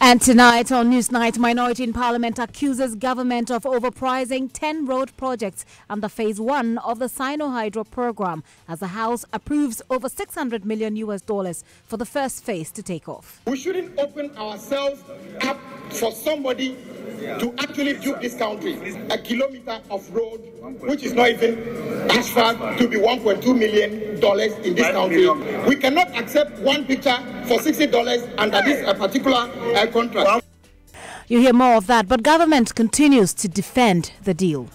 And tonight on Newsnight, Minority in Parliament accuses government of overpricing 10 road projects under phase 1 of the Sino-Hydro program as the House approves over $600 million for the first phase to take off. We shouldn't open ourselves up for somebody to actually dupe this country. A kilometer of road, which is not even asphalt, to be $1.2 million in this country. We cannot accept one picture for $60 under this particular contract. You hear more of that, but government continues to defend the deal.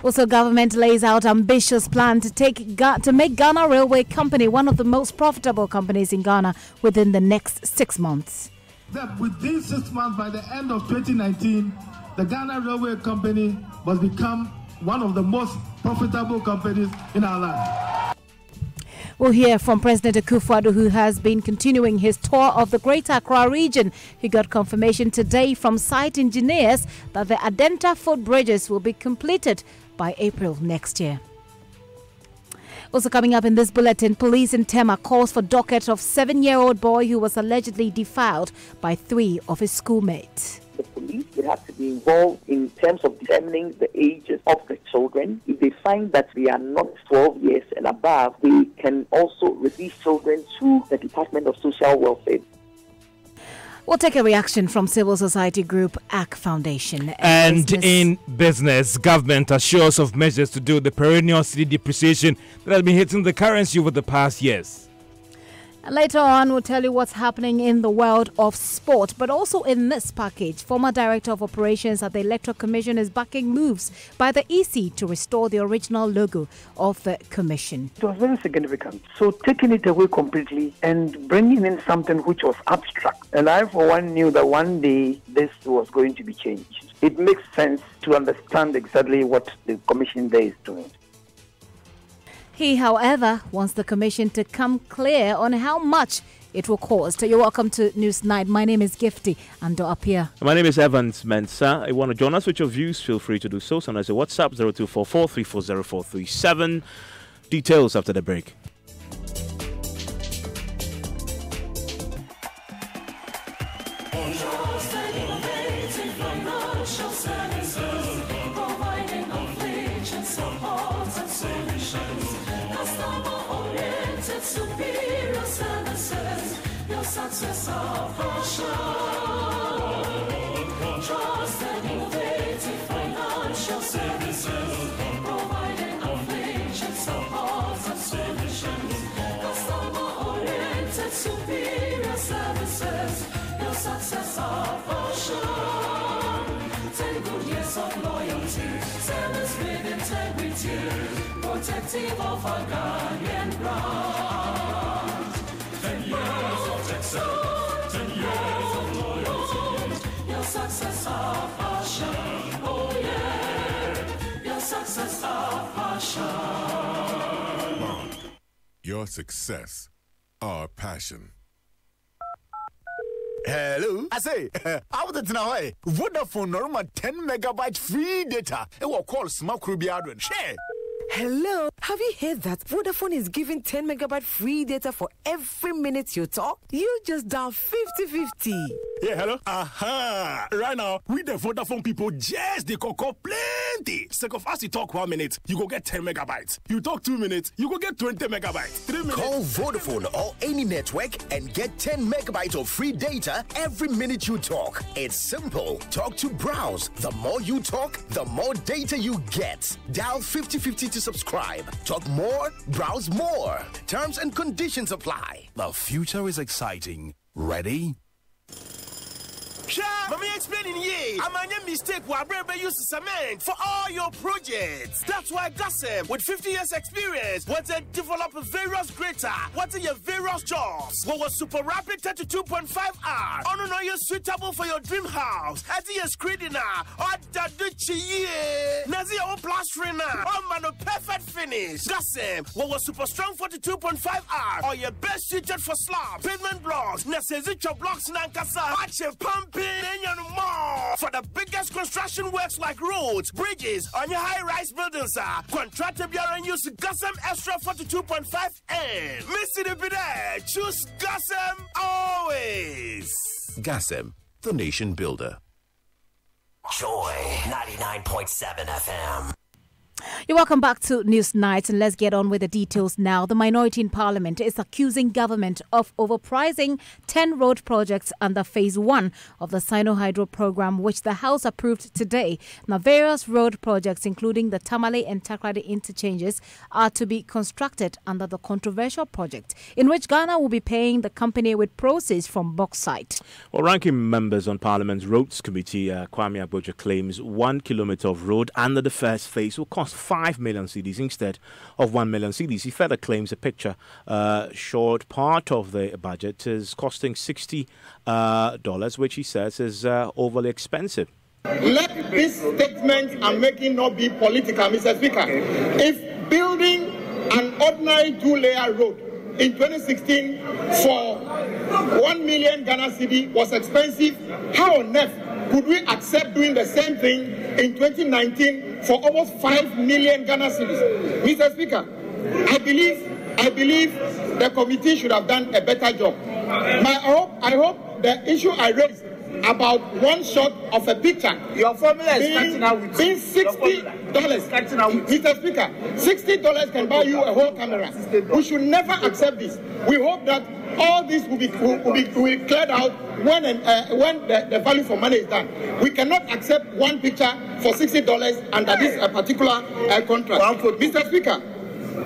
Also, government lays out ambitious plan to make Ghana Railway Company one of the most profitable companies in Ghana within the next 6 months. That within 6 months, by the end of 2019, the Ghana Railway Company must become one of the most profitable companies in our land. We'll hear from President Akufo-Addo, who has been continuing his tour of the Greater Accra region. He got confirmation today from site engineers that the Adenta footbridges will be completed by April next year. Also coming up in this bulletin, police in Tema calls for docket of 7-year-old boy who was allegedly defiled by 3 of his schoolmates. The police would have to be involved in terms of determining the ages of the children. If they find that they are not 12 years and above, they can also release children to the Department of Social Welfare. We'll take a reaction from civil society group ACK Foundation. And in business, government assures of measures to deal with the perennial cedi depreciation that has been hitting the currency over the past years. And later on, we'll tell you what's happening in the world of sport. But also in this package, former Director of Operations at the Electoral Commission is backing moves by the EC to restore the original logo of the Commission. It was very significant. So taking it away completely and bringing in something which was abstract. And I, for one, knew that one day this was going to be changed. It makes sense to understand exactly what the Commission there is doing. He, however, wants the Commission to come clear on how much it will cost. You're welcome to Newsnight. My name is Gifty Ando Apia. My name is Evans Mensah. I want to join us with your views. Feel free to do so. Send us a WhatsApp 0244340437. Details after the break. Success of our show. Trusted, innovative financial services, providing affiliation, support and solutions. Customer-oriented, superior services. Your success of our show. 10 good years of loyalty, service with integrity, protective of our Ghanaian brand. 10 years of Texas, 10 years of loyalty. Your success our passion, oh yeah. Your success our passion. Your success our passion. Hello, I say, I want to know why Vodafone normal 10 megabyte free data. It will call Smart Rubiadron. Share. Hello, have you heard that Vodafone is giving 10 megabyte free data for every minute you talk? You just dial 50-50. Yeah, hello? Aha! Right now, with the Vodafone people, just they can call plenty. Second of us, you talk 1 minute, you go get 10 megabytes. You talk 2 minutes, you go get 20 megabytes. 3 minutes. Call Vodafone or any network and get 10 megabytes of free data every minute you talk. It's simple. Talk to browse. The more you talk, the more data you get. Dial 50-50 to subscribe. Talk more, browse more. Terms and conditions apply. The future is exciting. Ready? Let me explain in here. I'm a mistake where I use cement for all your projects. That's why Gassem, with 50 years experience, want to develop various greater, what are your various jobs? What was super rapid 32.5 hours? Oh no, you're suitable for your dream house. As your screening now, or Daduchi, Nazi or plastering now, oh man, a perfect finish. Gassem, what was super strong 42.5 hours? Or your best suited for slab, pavement blocks, Nasezicha blocks, Nankasa, Ache pumping. For the biggest construction works like roads, bridges, on your high-rise buildings, contractor and use Gassem Extra 42.5 N. Missing it be there. Choose Gassem always. GASM, the nation builder. Joy 99.7 FM. You're welcome back to News Night, and let's get on with the details now. The minority in Parliament is accusing government of overpricing 10 road projects under Phase 1 of the Sino-Hydro program, which the House approved today. Now, various road projects, including the Tamale and Takrady interchanges, are to be constructed under the controversial project, in which Ghana will be paying the company with proceeds from bauxite. Well, ranking members on Parliament's Roads Committee, Kwame Agboja, claims 1 kilometre of road under the first phase will cost 5 million cedis instead of 1 million cedis. He further claims a picture showed part of the budget is costing $60, which he says is overly expensive. Let this statement I'm making not be political, Mr. Speaker. If building an ordinary two-layer road in 2016 for 1 million Ghana cedi was expensive, how on earth could we accept doing the same thing in 2019 for almost 5 million Ghana cedis? Mr. Speaker, I believe the committee should have done a better job. I hope the issue I raised about one shot of a picture, your formula is being $60. Mr. Speaker, $60 can buy you a whole camera. We should never accept this. We hope that all this will be cleared out when the value for money is done. We cannot accept one picture for $60 under this particular contract. Mr. Speaker,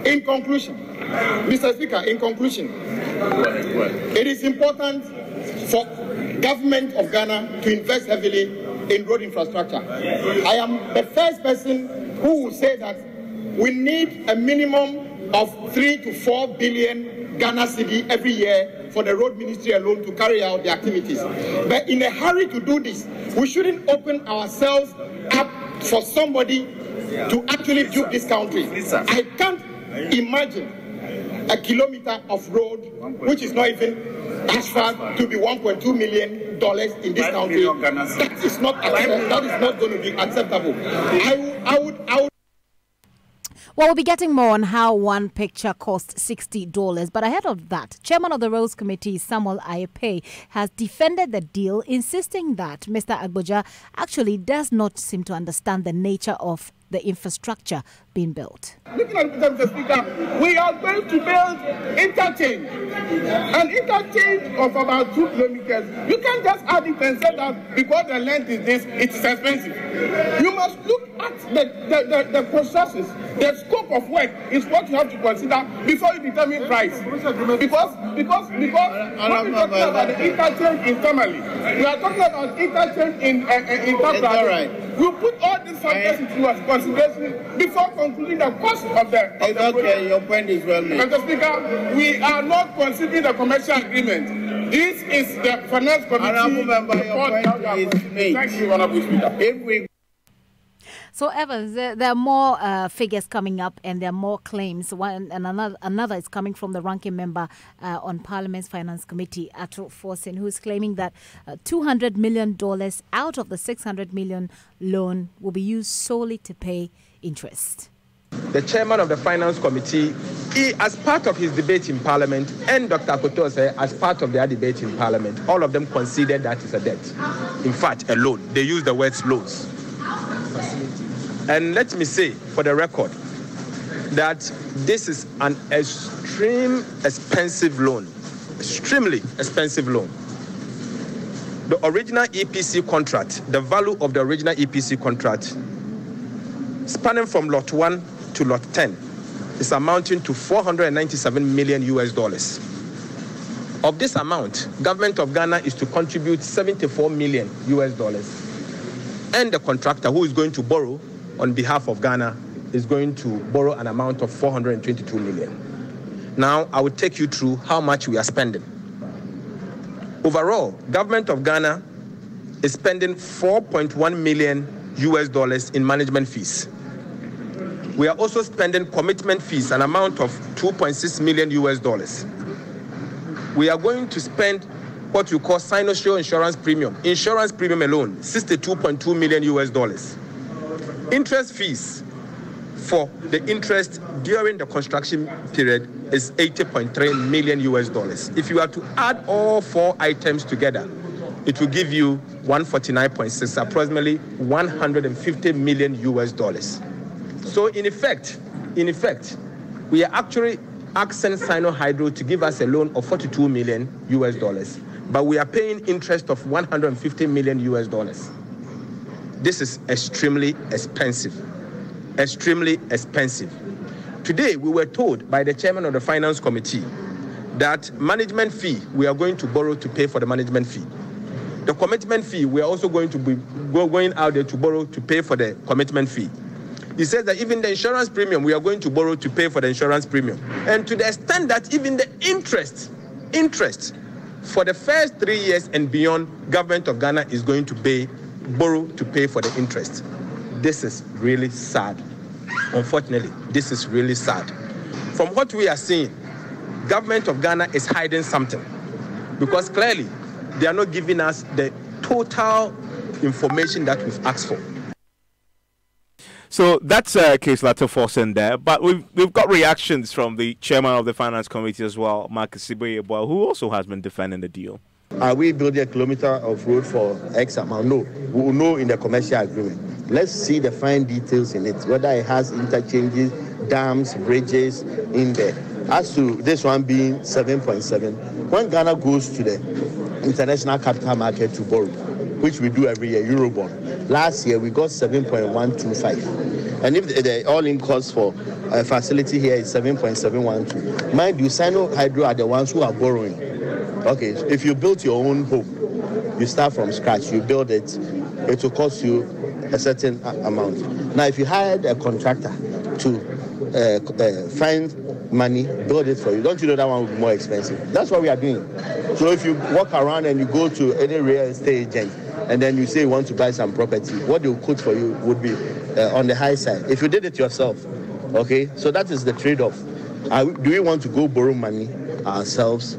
in conclusion, it is important for government of Ghana to invest heavily in road infrastructure. I am the first person who will say that we need a minimum of 3 to 4 billion Ghana cedi every year for the road ministry alone to carry out the activities. But in a hurry to do this, we shouldn't open ourselves up for somebody to actually dupe this country. I can't imagine a kilometer of road which is not even asphalt to be $1.2 million in this country. That is not going to be acceptable. I would. Well, we'll be getting more on how one picture costs $60. But ahead of that, Chairman of the Roads Committee, Samuel Ayepe, has defended the deal, insisting that Mr. Agboja actually does not seem to understand the nature of the infrastructure being built. Looking at Mr. Speaker, we are going to build interchange. An interchange of about 2 kilometers. You can't just add it and say that because the length is this, it is expensive. You must look at the processes. The scope of work is what you have to consider before you determine price. Because when we talk about the interchange in Tamale, we are talking about interchange in Takrady. You put all these factors into consideration before concluding the cost of the project. Your point is well made. Mr. Speaker, we are not considering the commercial agreement. This is the Finance Committee. Honourable Member, your point is made. Thank you, Honourable Speaker. So, Evans, there are more figures coming up, and there are more claims. Another is coming from the ranking member on Parliament's Finance Committee, Ato Forsen, who is claiming that $200 million out of the $600 million loan will be used solely to pay interest. The chairman of the Finance Committee, as part of his debate in Parliament, and Dr. Kotose, as part of their debate in Parliament, all of them considered that is a debt. In fact, a loan. They use the words loans. And let me say, for the record, that this is an extremely expensive loan. The original EPC contract, the value of the original EPC contract, spanning from Lot 1 to Lot 10, is amounting to $497 million. Of this amount, government of Ghana is to contribute $74 million. And the contractor who is going to borrow on behalf of Ghana is going to borrow an amount of $422 million. Now, I will take you through how much we are spending. Overall, government of Ghana is spending $4.1 million in management fees. We are also spending commitment fees, an amount of $2.6 million. We are going to spend what we call Sinosure insurance premium. Insurance premium alone, $62.2 million. Interest fees for the interest during the construction period is $80.3 million. If you are to add all four items together, it will give you 149.6, approximately 150 million US dollars. So in effect, we are actually asking Sino Hydro to give us a loan of 42 million US dollars, but we are paying interest of 150 million US dollars. This is extremely expensive. Extremely expensive. Today, we were told by the chairman of the finance committee that management fee, we are going to borrow to pay for the management fee. The commitment fee, we are also going to be going out there to borrow to pay for the commitment fee. He says that even the insurance premium, we are going to borrow to pay for the insurance premium. And to the extent that even the interest for the first 3 years and beyond, government of Ghana is going to borrow to pay for the interest. This is really sad. Unfortunately, this is really sad. From what we are seeing, government of Ghana is hiding something, because clearly they are not giving us the total information that we've asked for. So that's case letter Forsen there, but we've got reactions from the chairman of the finance committee as well, Marcus Siboye, who also has been defending the deal. Are we building a kilometer of road for X amount? No, we will know in the commercial agreement. Let's see the fine details in it, whether it has interchanges, dams, bridges in there. As to this one being 7.7, when Ghana goes to the international capital market to borrow, which we do every year, Eurobond, last year we got 7.125. And if the all-in cost for a facility here is 7.712, mind you, Sino Hydro are the ones who are borrowing. Okay, if you build your own home, you start from scratch, you build it, it will cost you a certain amount. Now, if you hired a contractor to find money, build it for you, don't you know that one will be more expensive? That's what we are doing. So if you walk around and you go to any real estate agent and then you say you want to buy some property, what they will quote for you would be on the high side. If you did it yourself, okay? So that is the trade-off. Do we want to go borrow money ourselves,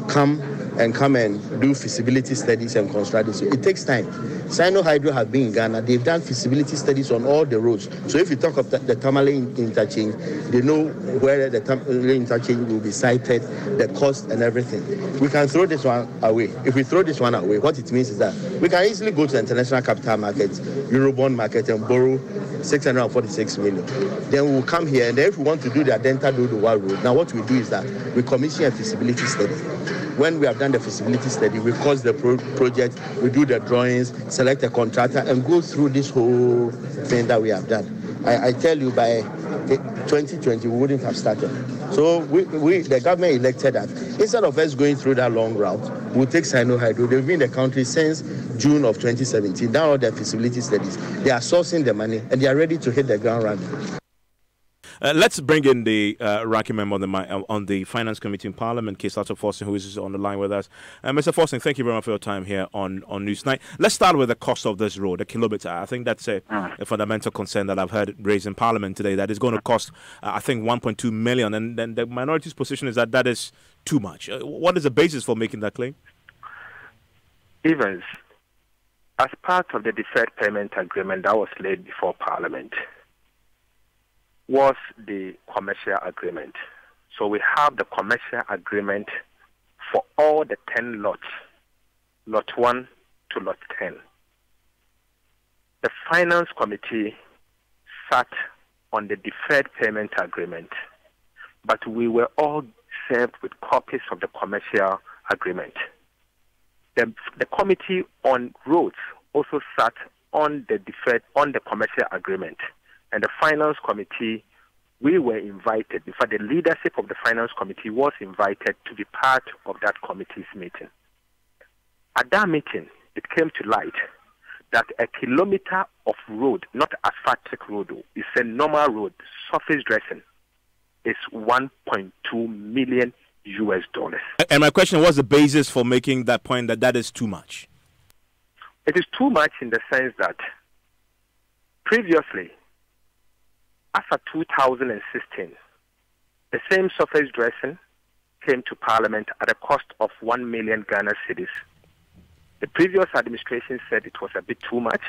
come and do feasibility studies and construct it? So it takes time. Sino Hydro have been in Ghana. They've done feasibility studies on all the roads. So if you talk of the Tamale interchange, they know where the Tamale interchange will be sited, the cost and everything. We can throw this one away. If we throw this one away, what it means is that we can easily go to the international capital market, Eurobond market, and borrow 646 million. Then we will come here, and then if we want to do the Adenta Dodowa road, now what we do is that we commission a feasibility study. When we have done the feasibility study, we cost the project, we do the drawings, select a contractor, and go through this whole thing that we have done. I tell you, by 2020, we wouldn't have started. So the government elected that. Instead of us going through that long route, we'll take Sino Hydro. They've been in the country since June of 2017. Now all their feasibility studies, they are sourcing the money, and they are ready to hit the ground running. Let's bring in the ranking member on the Finance Committee in Parliament, Kaislato Forsen, who is on the line with us. Mr. Forsen, thank you very much for your time here on Newsnight. Let's start with the cost of this road, a kilometre. I think that's a fundamental concern that I've heard raised in Parliament today, that is going to cost, I think, 1.2 million. And then the minority's position is that that is too much. What is the basis for making that claim? Evans, as part of the deferred payment agreement that was laid before Parliament, was the commercial agreement. So we have the commercial agreement for all the 10 lots, lot 1 to lot 10. The Finance Committee sat on the deferred payment agreement, but we were all served with copies of the commercial agreement. The Committee on Roads also sat on the commercial agreement. And the Finance Committee, we were invited. In fact, the leadership of the Finance Committee was invited to be part of that committee's meeting. At that meeting, it came to light that a kilometer of road, not asphalt road, is a normal road, surface dressing, is 1.2 million US dollars. And my question was the basis for making that point that is too much. It is too much in the sense that previously, after 2016, the same surface dressing came to Parliament at a cost of 1 million Ghana cedis. The previous administration said it was a bit too much,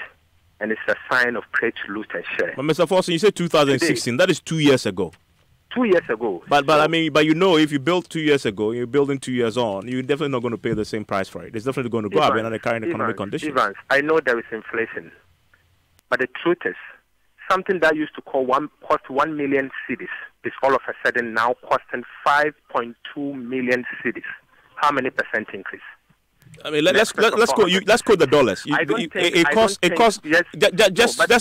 and it's a sign of pray to loot and share. But Mr. Forsen, you said 2016. Today, that is 2 years ago. 2 years ago. But I mean, but if you built 2 years ago, you're building 2 years on, you're definitely not going to pay the same price for it. It's definitely going to go up under the current economic conditions. Evans, I know there is inflation, but the truth is, something that used to cost 1 million cedis is all of a sudden now costing 5.2 million cedis. How many percent increase? I mean, let's quote the dollars.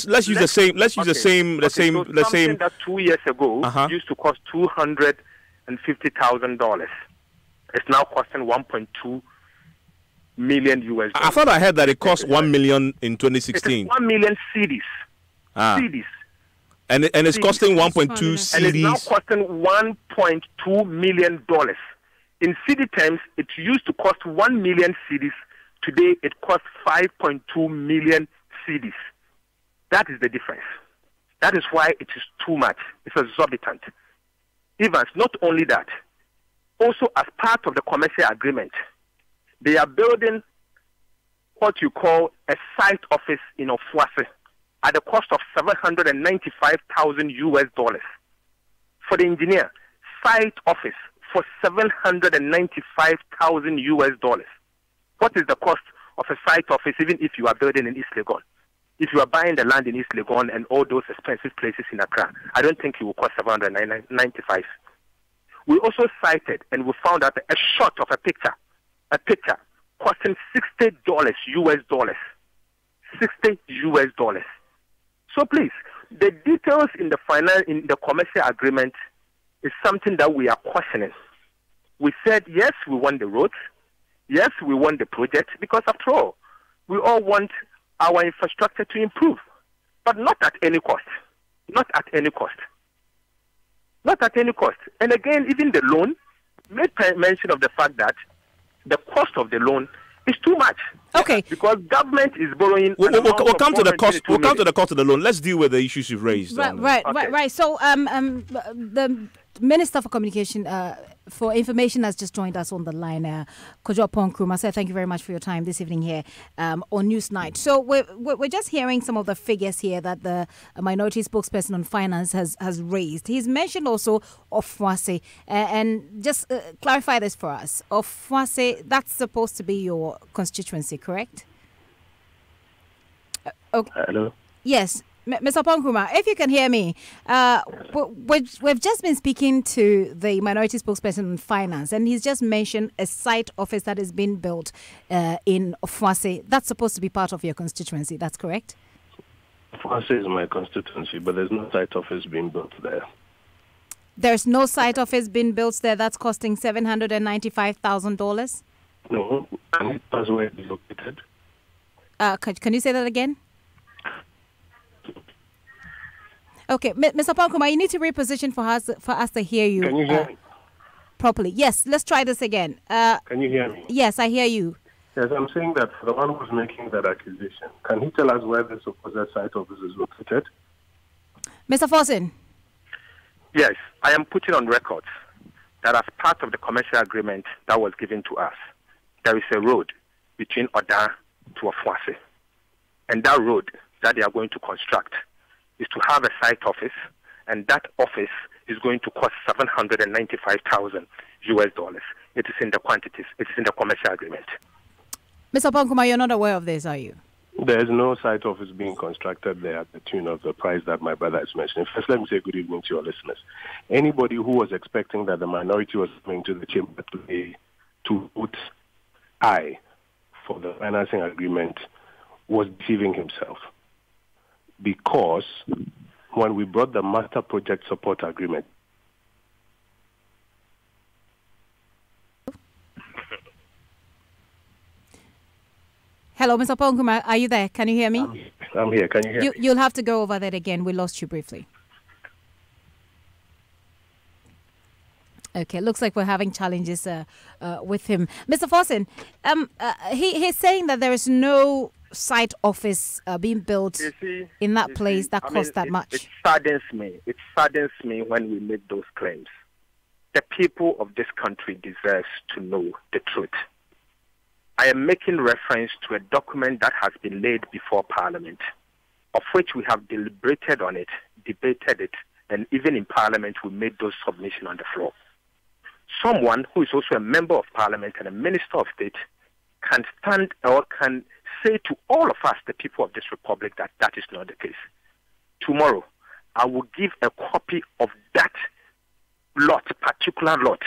Let's use the same. Let's use the same. Something that 2 years ago used to cost $250,000. It's now costing 1.2 million US. I thought I heard that it cost 1 million in 2016. 1 million cedis. Cedis. And it's costing 1.2 cedis. And it's now costing $1.2 million. In cedi terms, it used to cost 1 million cedis. Today, it costs 5.2 million cedis. That is the difference. That is why it is too much. It's exorbitant. Evans, not only that, also as part of the commercial agreement, they are building what you call a site office in Ofuase at the cost of $795,000 US. For the engineer, site office for $795,000 US. What is the cost of a site office even if you are building in East Legon? If you are buying the land in East Legon and all those expensive places in Accra, I don't think it will cost $795,000. We also cited and we found out a shot of a picture costing $60 US. $60 US. So please, the details in the commercial agreement is something that we are questioning. We said, yes, we want the roads. Yes, we want the project, because after all, we all want our infrastructure to improve, but not at any cost. Not at any cost. Not at any cost. And again, even the loan made mention of the fact that the cost of the loan is too much. Okay. Because government is borrowing. We'll come to the cost. We'll come to the cost of the loan. Let's deal with the issues you've raised. Right. So, the Minister for Communication, for information, has just joined us on the line. Kojo Oppong-Nkrumah, sir, thank you very much for your time this evening here on Newsnight. So we're just hearing some of the figures here that the minority spokesperson on finance has raised. He's mentioned also Ofuase, and just clarify this for us. Ofuase, that's supposed to be your constituency, correct? Okay. Hello. Yes. Mr. Oppong-Nkrumah, if you can hear me, we've just been speaking to the minority spokesperson on finance, and he's just mentioned a site office that is being built in Ofuase. That's supposed to be part of your constituency, that's correct? Ofuase is my constituency, but there's no site office being built there. There's no site office being built there that's costing $795,000? No, and that's where it's located. Can you say that again? Okay, Mr. Oppong-Nkrumah, you need to reposition for us to hear you. Can you hear me? Properly. Yes, let's try this again. Can you hear me? Yes, I hear you. Yes, I'm saying that for the one who's making that accusation, can he tell us where the supposed site office is located? Mr. Forson. Yes, I am putting on record that as part of the commercial agreement that was given to us, there is a road between Oda to Ofuase. And that road that they are going to construct is to have a site office, and that office is going to cost $795,000 US. It is in the quantities. It is in the commercial agreement. Mr. Oppong-Nkrumah, you're not aware of this, are you? There is no site office being constructed there at the tune of the price that my brother is mentioning. First, let me say good evening to your listeners. Anybody who was expecting that the minority was coming to the chamber today to vote aye for the financing agreement was deceiving himself. Because when we brought the master project support agreement, Hello, Mr. Oppong-Nkrumah, are you there? Can you hear me? I'm here. Can you hear me? You'll have to go over that again. We lost you briefly. Okay, looks like we're having challenges with him. Mr. Forson, he's saying that there is no site office being built in that place that costs that much. It saddens me. It saddens me when we make those claims. The people of this country deserve to know the truth. I am making reference to a document that has been laid before Parliament, of which we have deliberated on it, debated it, and even in Parliament, we made those submissions on the floor. Someone who is also a member of Parliament and a Minister of State can stand or can say to all of us, the people of this republic, that that is not the case. Tomorrow, I will give a copy of that particular lot,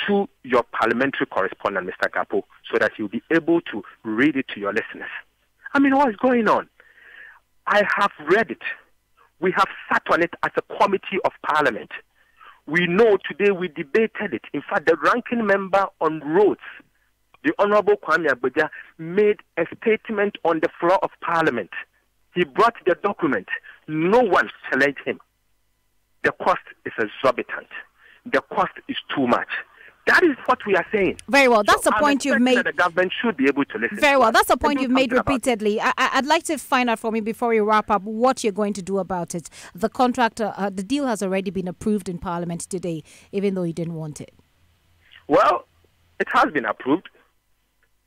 to your parliamentary correspondent, Mr. Gapo, so that you'll be able to read it to your listeners. I mean, what is going on? I have read it. We have sat on it as a committee of Parliament. We know today we debated it. In fact, the ranking member on roads, the Honorable Kwame Agboja, made a statement on the floor of Parliament. He brought the document. No one challenged him. The cost is exorbitant. The cost is too much. That is what we are saying. Very well. That's the point you've made. The government should be able to listen. Very well. That's the point you've made repeatedly. I'd like to find out from you before we wrap up what you're going to do about it. The contract, the deal has already been approved in Parliament today, even though you didn't want it. Well, it has been approved.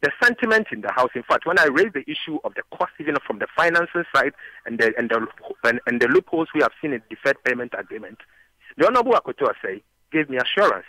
The sentiment in the House, in fact, when I raised the issue of the cost, even from the financing side and the loopholes we have seen in deferred payment agreement, the Honorable Akoto Asei gave me assurance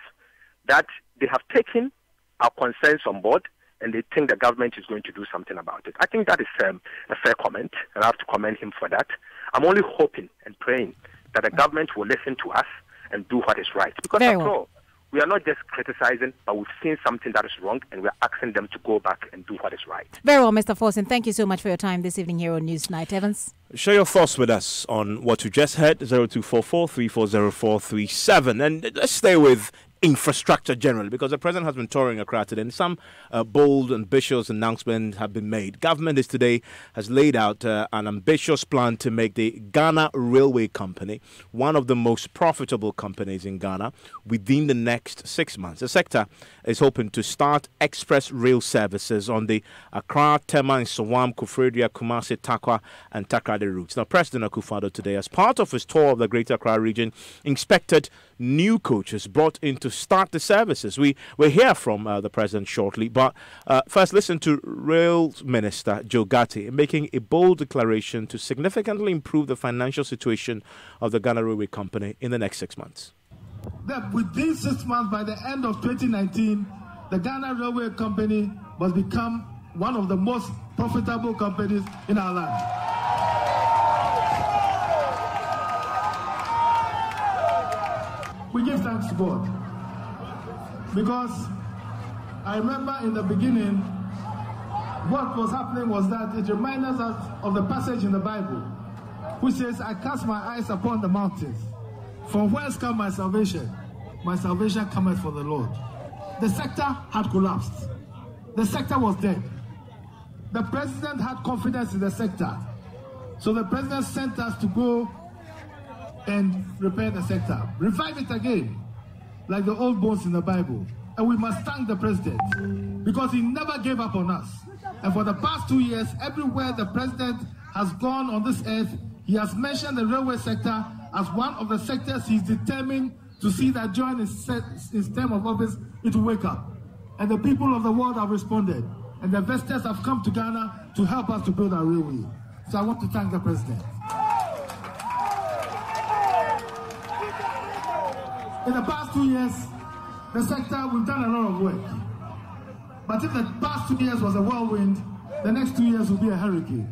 that they have taken our concerns on board and they think the government is going to do something about it. I think that is a fair comment, and I have to commend him for that. I'm only hoping and praying that the government will listen to us and do what is right. Because after all, we are not just criticizing, but we've seen something that is wrong, and we're asking them to go back and do what is right. Very well, Mr. Forson. Thank you so much for your time this evening here on Newsnight. Evans? Share your thoughts with us on what you just heard, 0244 340437. And let's stay with infrastructure generally, because the president has been touring Accra today, and some bold, ambitious announcements have been made. Government has laid out an ambitious plan to make the Ghana Railway Company one of the most profitable companies in Ghana within the next 6 months. The sector is hoping to start express rail services on the Accra, Tema, and Sowam, Kufredia, Kumasi, Takwa, and Takrady routes. Now, President Akufo-Addo today, as part of his tour of the Greater Accra region, inspected new coaches brought in to start the services. We will hear from the president shortly, but first listen to Rail Minister Joe Gatti making a bold declaration to significantly improve the financial situation of the Ghana Railway Company in the next 6 months. That within 6 months, by the end of 2019, the Ghana Railway Company must become one of the most profitable companies in our land. We give thanks to God, because I remember in the beginning what was happening was that it reminds us of the passage in the Bible which says, I cast my eyes upon the mountains. From whence comes my salvation? My salvation cometh from the Lord. The sector had collapsed. The sector was dead. The president had confidence in the sector. So the president sent us to go and repair the sector. Revive it again, like the old bones in the Bible. And we must thank the president, because he never gave up on us. And for the past 2 years, everywhere the president has gone on this earth, he has mentioned the railway sector as one of the sectors he's determined to see that during his term of office, it will wake up. And the people of the world have responded. And the investors have come to Ghana to help us to build our railway. So I want to thank the president. In the past 2 years, the sector, we've done a lot of work. But if the past 2 years was a whirlwind, the next 2 years will be a hurricane.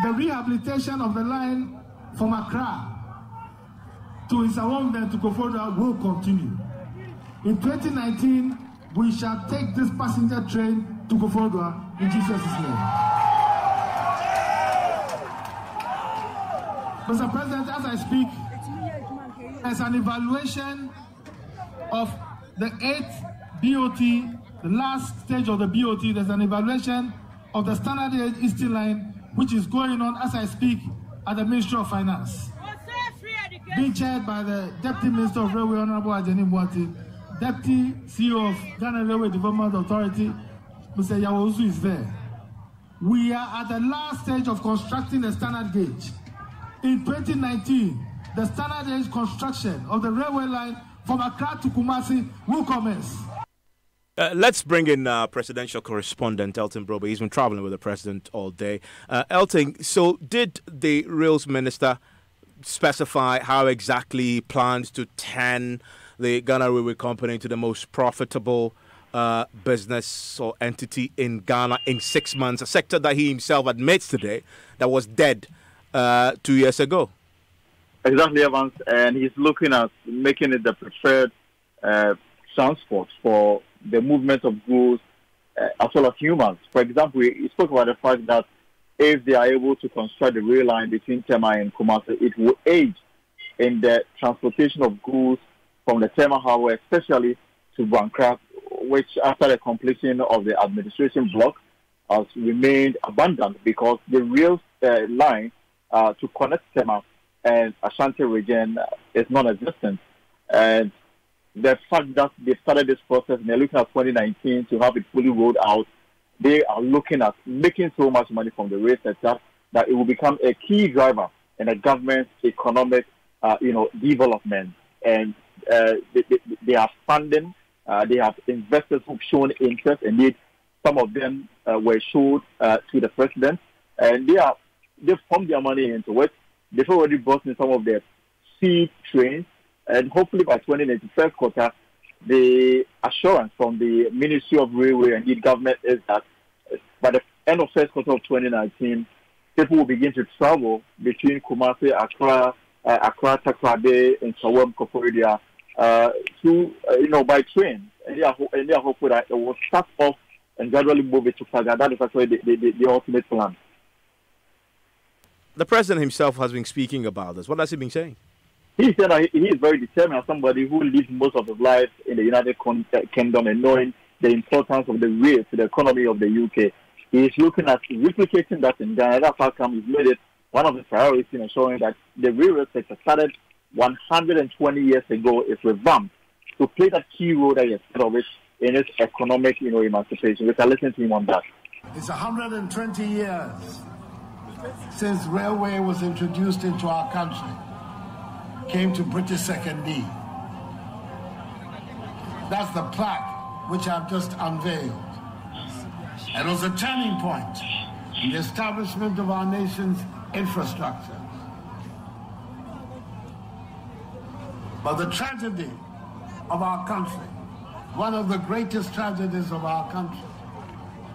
The rehabilitation of the line from Accra to Isawong and to Koforidua will continue. In 2019, we shall take this passenger train to Koforidua in Jesus' name. Mr. President, as I speak, as an evaluation of the 8th BOT, the last stage of the BOT, there's an evaluation of the Standard Gauge Eastern Line, which is going on as I speak at the Ministry of Finance. Being chaired by the Deputy Minister of Railway, Honorable Ajeni Mwati, Deputy CEO of Ghana Railway Development Authority, Mr. Yawozu is there. We are at the last stage of constructing the Standard Gauge. In 2019, the Standard Gauge construction of the railway line from Accra to Kumasi will commence. Let's bring in presidential correspondent Elton Brobe. He's been traveling with the president all day. Elton, so did the Rails Minister specify how exactly he plans to turn the Ghana Railway Company into the most profitable business or entity in Ghana in 6 months, a sector that he himself admits today that was dead 2 years ago? Exactly, Evans, and he's looking at making it the preferred transport for the movement of goods as well as humans. For example, he spoke about the fact that if they are able to construct the rail line between Tema and Kumasi, it will aid in the transportation of goods from the Tema Highway, especially to Bankra, which after the completion of the administration block has remained abandoned because the rail line to connect Tema and Ashanti region is non-existent. And the fact that they started this process and they're looking at 2019 to have it fully rolled out, they are looking at making so much money from the rail sector that it will become a key driver in the government's economic, development. And they are funding. They have investors who've shown interest. Indeed, some of them were showed to the president, and they've pumped their money into it. They've already brought in some of their seed trains, and hopefully by 2019 first quarter, the assurance from the Ministry of Railway and the government is that by the end of first quarter of 2019, people will begin to travel between Kumasi, Accra, Takoradi, and Sawam, Koforidua, by train. And they are hopeful that it will start off and gradually move it to Faga. That is actually the ultimate plan. The president himself has been speaking about this. What has he been saying? He said that he is very determined as somebody who lived most of his life in the United Kingdom and knowing the importance of the rail to the economy of the UK. He is looking at replicating that in Ghana. That's how come he's made it one of the priorities in ensuring that the railway sector started 120 years ago is revamped to play that key role that he has played of it in its economic, emancipation. We can listen to him on that. It's 120 years since railway was introduced into our country, came to British Secondary. That's the plaque which I've just unveiled. And it was a turning point in the establishment of our nation's infrastructure. But the tragedy of our country, one of the greatest tragedies of our country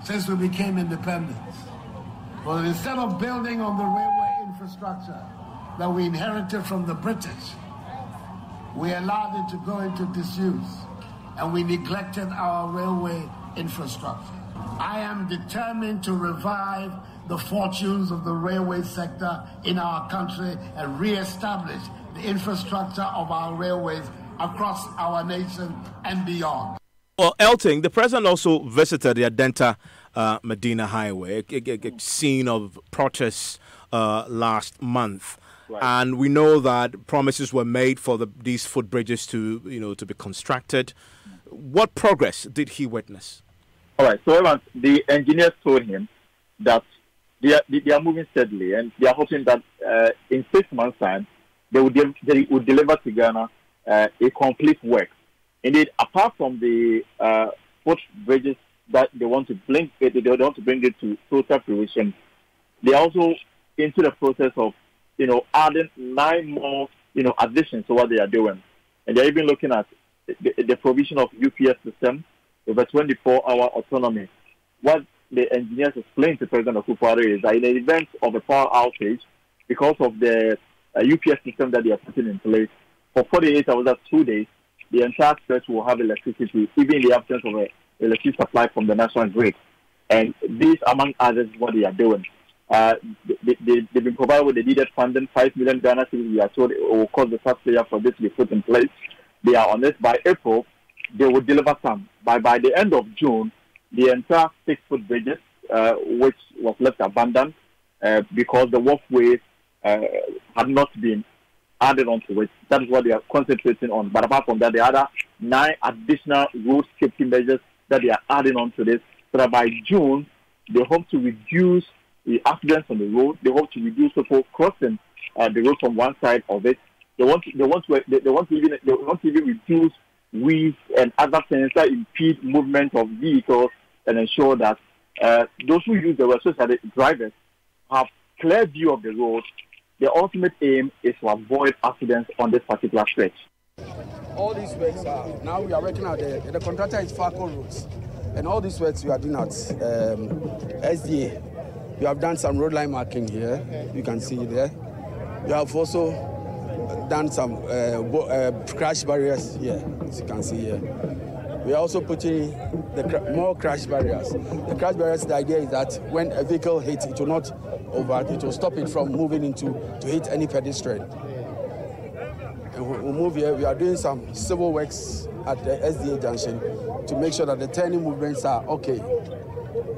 since we became independent, was instead of building on the railway infrastructure that we inherited from the British, we allowed it to go into disuse and we neglected our railway infrastructure. I am determined to revive the fortunes of the railway sector in our country and re-establish the infrastructure of our railways across our nation and beyond. Well, Elting, the president also visited the Adenta Medina Highway, a scene of protests last month. Right. And we know that promises were made for these footbridges to be constructed. What progress did he witness? All right. So, Evans, the engineers told him that they are moving steadily, and they are hoping that in 6 months' time they would deliver to Ghana a complete work. Indeed, apart from the footbridges that they want to bring it to total fruition, they are also into the process of adding 9 more additions to what they are doing, and they're even looking at the provision of UPS system with a 24-hour autonomy. What the engineers explained to President Akufo-Addo is that in the event of a power outage, because of the UPS system that they are putting in place, for 48 hours, that's 2 days, the entire stretch will have electricity, even in the absence of an electricity supply from the national grid. And these, among others, is what they are doing. They've been provided with the needed funding, 5 million Ghana cedis. We are told it will cost the taxpayer for this to be put in place. They are on it. By April, they will deliver some. By the end of June, the entire 6-foot bridges, which was left abandoned because the walkways had not been added onto it. That is what they are concentrating on. But apart from that, the other 9 additional road safety measures that they are adding onto this, so that by June, they hope to reduce the accidents on the road. They hope to reduce people crossing the road from one side of it. They want to even reduce weeds and other things that impede movement of vehicles and ensure that those who use the road, especially drivers, have clear view of the road the ultimate aim is to avoid accidents on this particular stretch. All these works now we are working at the contractor is Farco Roads, and all these works we are doing at SDA. We have done some road line marking here, you can see there. We have also done some crash barriers here, as you can see here. We are also putting more crash barriers. The crash barriers, the idea is that when a vehicle hits, it will not it will stop it from moving to hit any pedestrian. And we'll move here. We are doing some civil works at the SDA junction to make sure that the turning movements are okay.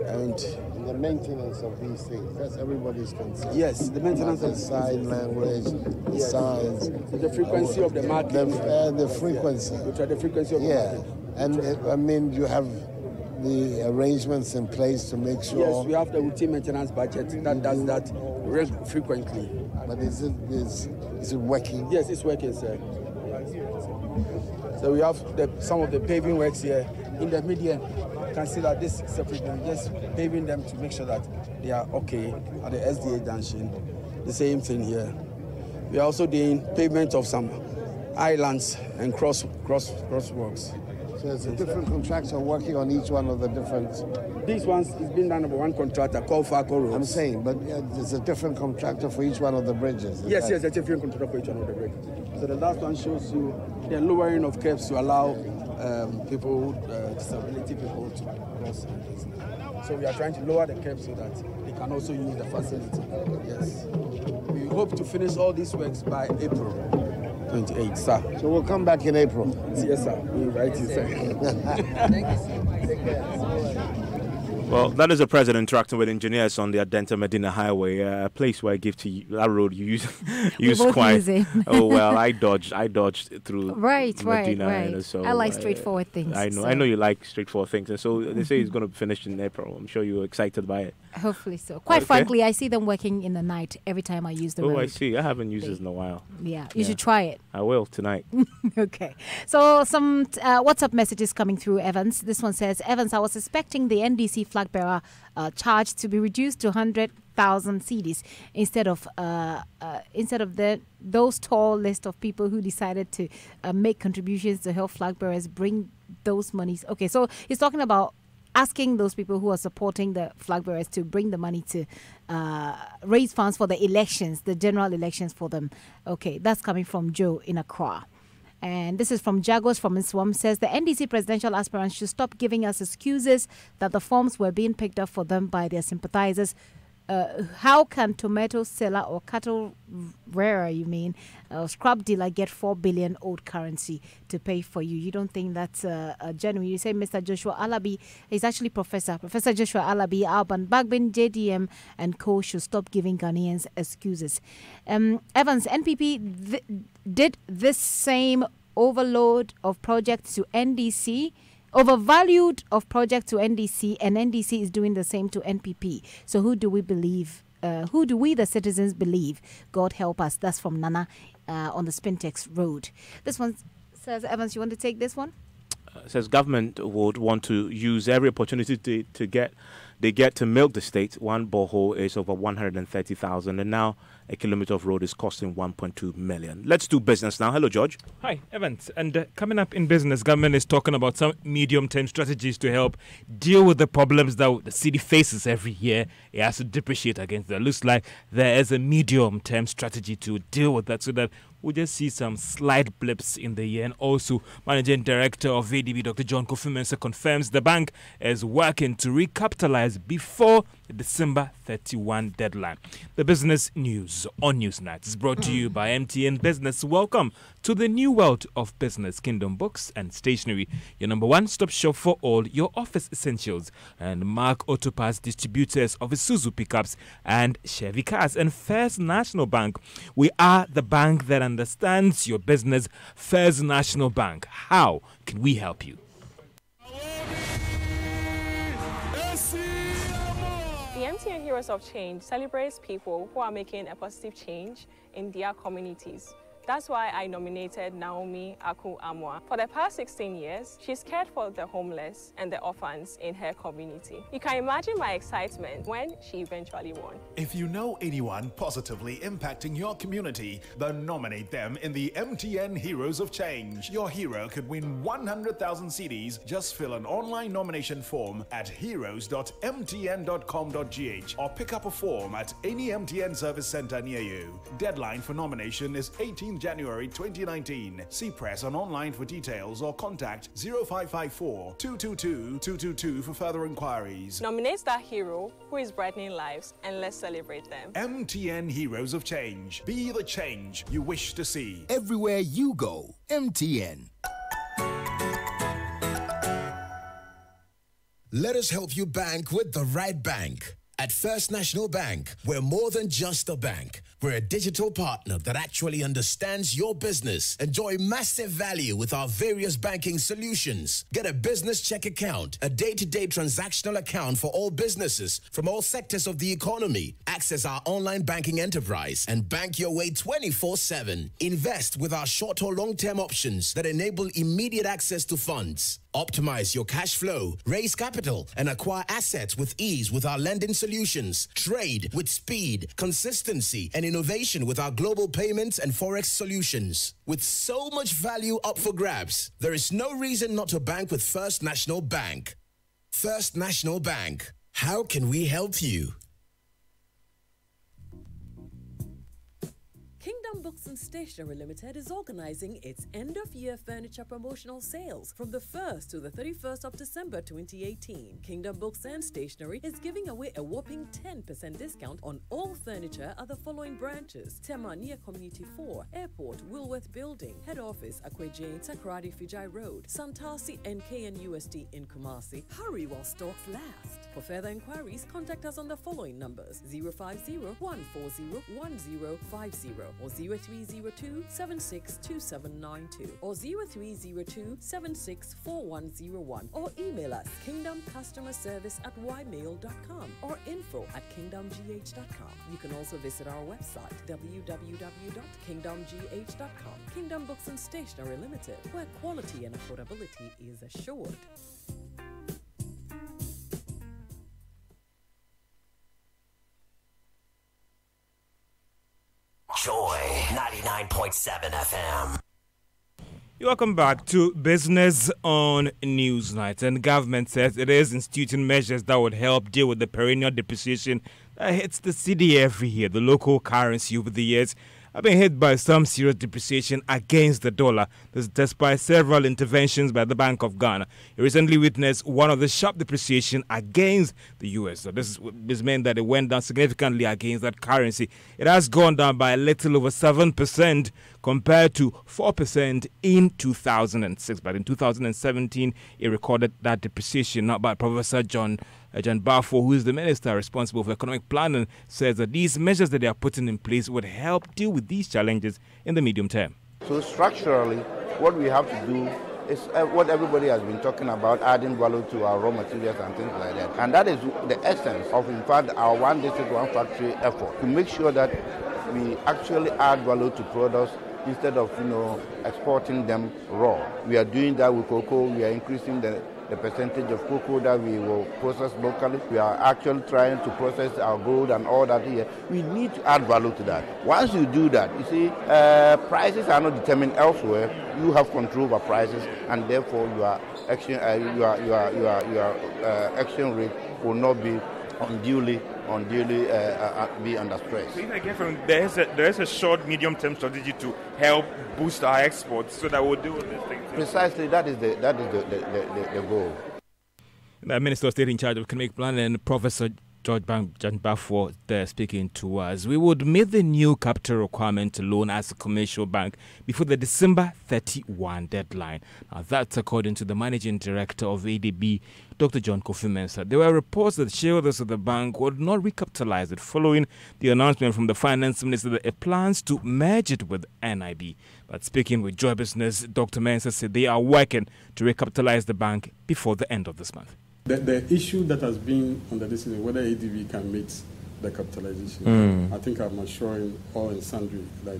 And the maintenance of these things, that's everybody's concern. Yes, the maintenance of the sign language, the signs. The frequency of the marking. The frequency. We try the frequency of the marking. And I mean, you have the arrangements in place to make sure. Yes, we have the routine maintenance budget that does that frequently. But is it working? Yes, it's working, sir. So we have some of the paving works here in the median. You can see that this is separate. Just paving them to make sure that they are okay at the SDA junction. The same thing here. We are also doing pavement of some islands and crosswalks. So it's a different contractor working on each one of the different. These ones is being done by one contractor called Farco Roads. I'm saying, but it's a different contractor for each one of the bridges. Yes, it's a different contractor for each one of the bridges. So the last one shows you the lowering of curbs to allow people, disability people to cross. So we are trying to lower the curbs so that they can also use the facility. Yes. We hope to finish all these works by April 28th, sir. So we'll come back in April. Yes, sir. We'll write you, sir. Thank you, sir. Take care. Well, that is the president interacting with engineers on the Adenta Medina Highway, a place where I give to you, that road you use quite. Oh well, I dodged through Medina. Right. You know, so I like straightforward things. I know you like straightforward things, and so they say it's going to finish in April. I'm sure you're excited by it. Hopefully so. Quite frankly, I see them working in the night every time I use the road. Oh, I see. I haven't used this in a while. Yeah, you should try it. I will tonight. Okay. So some WhatsApp messages coming through, Evans. This one says, Evans, I was expecting the NDC flag bearer charge to be reduced to 100,000 cedis instead of those tall list of people who decided to make contributions to help flag bearers bring those monies. Okay, so he's talking about asking those people who are supporting the flag bearers to bring the money to raise funds for the elections, the general elections for them. Okay, that's coming from Joe in Accra. And this is from Jagos from Nswam, says the NDC presidential aspirants should stop giving us excuses that the forms were being picked up for them by their sympathizers. How can tomato seller or cattle rearer, scrap dealer get 4 billion old currency to pay for you? You don't think that's genuine? You say Mr. Joshua Alabi is actually Professor Joshua Alabi, Alban Bagbin, JDM and co should stop giving Ghanaians excuses. Evans, NPP did this same overload of projects to NDC, overvalued of project to NDC, and NDC is doing the same to NPP. So who do we believe? Who do we, the citizens, believe? God help us. That's from Nana on the Spintex Road. This one says, Evans, you want to take this one? Says government would want to use every opportunity to get to milk the state. One borehole is over 130,000, and now a kilometer of road is costing 1.2 million. Let's do business now. Hello, George. Hi, Evans. And coming up in business, government is talking about some medium-term strategies to help deal with the problems that the city faces every year. It has to depreciate against that. Looks like there is a medium-term strategy to deal with that so that we'll just see some slight blips in the year. And also, Managing Director of ADB, Dr. John Kofi Mensah, confirms the bank is working to recapitalize before the December 31 deadline. The business news on Newsnight is brought to you by MTN Business. Welcome to the new world of business. Kingdom Books and Stationery, your number one-stop shop for all your office essentials. And Mark Autopass, distributors of Isuzu pickups and Chevy cars. And First National Bank, we are the bank that understands your business. First National Bank, how can we help you? The MTN Heroes of Change celebrates people who are making a positive change in their communities. That's why I nominated Naomi Aku-Amwa. For the past 16 years, she's cared for the homeless and the orphans in her community. You can imagine my excitement when she eventually won. If you know anyone positively impacting your community, then nominate them in the MTN Heroes of Change. Your hero could win 100,000 CDs. Just fill an online nomination form at heroes.mtn.com.gh or pick up a form at any MTN service center near you. Deadline for nomination is 18 January 2019. See press on online for details or contact 0554 222 222 for further inquiries. Nominate that hero who is brightening lives, and let's celebrate them. MTN Heroes of Change. Be the change you wish to see. Everywhere you go, MTN. Let us help you bank with the right bank. At First National Bank, we're more than just a bank. We're a digital partner that actually understands your business. Enjoy massive value with our various banking solutions. Get a business check account, a day-to-day transactional account for all businesses from all sectors of the economy. Access our online banking enterprise and bank your way 24/7. Invest with our short or long-term options that enable immediate access to funds. Optimize your cash flow, raise capital, and acquire assets with ease with our lending solutions. Trade with speed, consistency, and innovation with our global payments and forex solutions. With so much value up for grabs, there is no reason not to bank with First National Bank. First National Bank. How can we help you? Kingdom Books and Stationery Limited is organizing its end-of-year furniture promotional sales from the 1st to the 31st of December 2018. Kingdom Books and Stationery is giving away a whopping 10% discount on all furniture at the following branches: Tema near Community 4, Airport, Woolworth Building, Head Office, Akweje, Takrady Fijai Road, Santasi and KNUST in Kumasi. Hurry while stocks last. For further inquiries, contact us on the following numbers: 050-140-1050 or 0302-762792 or 0302-764101 or email us kingdomcustomerservice@ymail.com or info@kingdomgh.com. You can also visit our website www.kingdomgh.com. Kingdom Books and Stationery Limited, where quality and affordability is assured. Joy 99.7 FM. Welcome back to Business on Newsnight. And government says it is instituting measures that would help deal with the perennial depreciation that hits the city every year. The local currency over the years have been hit by some serious depreciation against the dollar. This despite several interventions by the Bank of Ghana. It recently witnessed one of the sharp depreciation against the US. So this meant that it went down significantly against that currency. It has gone down by a little over 7% compared to 4% in 2006. But in 2017, it recorded that depreciation. Now by Professor John Bafo, who is the minister responsible for economic planning, says that these measures that they are putting in place would help deal with these challenges in the medium term. So structurally, what we have to do is what everybody has been talking about, adding value to our raw materials and things like that. And that is the essence of, in fact, our one district, one factory effort, to make sure that we actually add value to products instead of, exporting them raw. We are doing that with cocoa. We are increasing the percentage of cocoa that we will process locally. We are actually trying to process our gold and all that here. We need to add value to that. Once you do that, you see, prices are not determined elsewhere. You have control over prices, and therefore your exchange rate will not be unduly be under stress. So if I get from there is a short, medium-term strategy to help boost our exports, so that we'll deal with this thing. Precisely, that is the goal. The Minister of State in charge of economic planning, Professor John Bafo, there speaking to us. We would meet the new capital requirement loan as a commercial bank before the December 31 deadline. Now, that's according to the managing director of ADB, Dr. John Kofi Mensah. There were reports that shareholders of the bank would not recapitalize it following the announcement from the finance minister that it plans to merge it with NIB. But speaking with Joy Business, Dr. Mensah said they are working to recapitalize the bank before the end of this month. The issue that has been under this is whether ADB can meet the capitalization. I think I'm assuring all and sundry that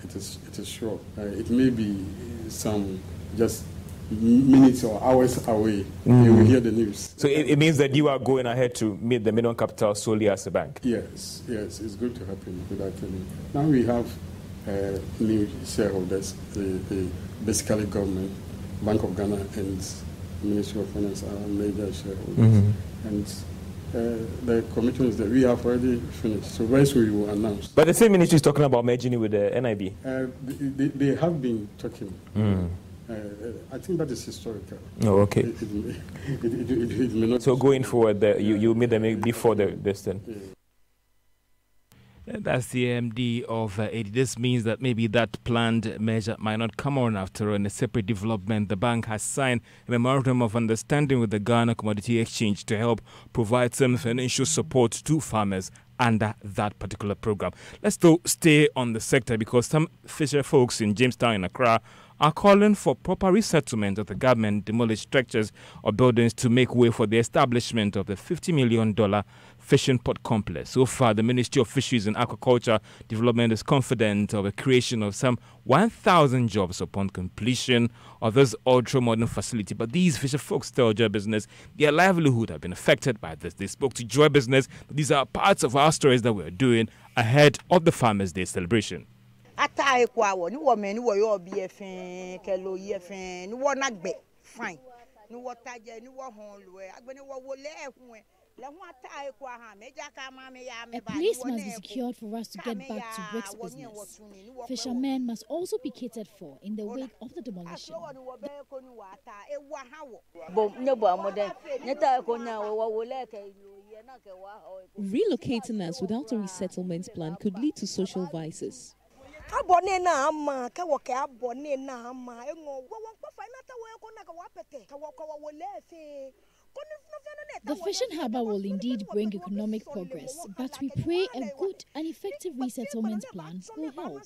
it is short. It may be some just minutes or hours away. You will hear the news. So it means that you are going ahead to meet the minimum capital solely as a bank? Yes, it's going to happen without any. Now we have new shareholders, the basically government, Bank of Ghana and Ministry of Finance are major shareholders. And the commitment is that we have already finished. So very soon we will announce. But the same ministry is talking about merging with the NIB. They have been talking. I think that is historical. Oh, okay. It may not. So going forward, you made them before this then. Yeah. That's the MD of AD. This means that maybe that planned measure might not come on after all. In a separate development, the bank has signed a memorandum of understanding with the Ghana Commodity Exchange to help provide some financial support to farmers under that particular program. Let's still stay on the sector because some fisher folks in Jamestown and Accra are calling for proper resettlement of the government demolished structures or buildings to make way for the establishment of the $50 million fishing port complex. So far, the Ministry of Fisheries and Aquaculture Development is confident of a creation of some 1,000 jobs upon completion of this ultra-modern facility. But these fisher folks tell Joy Business their livelihood have been affected by this. They spoke to Joy Business. These are parts of our stories that we're doing ahead of the Farmers' Day celebration. A place must be secured for us to get back to bricks business. Fishermen must also be catered for in the wake of the demolition. Relocating us without a resettlement plan could lead to social vices. The fishing harbour will indeed bring economic progress, but we pray a good and effective resettlement plan will help.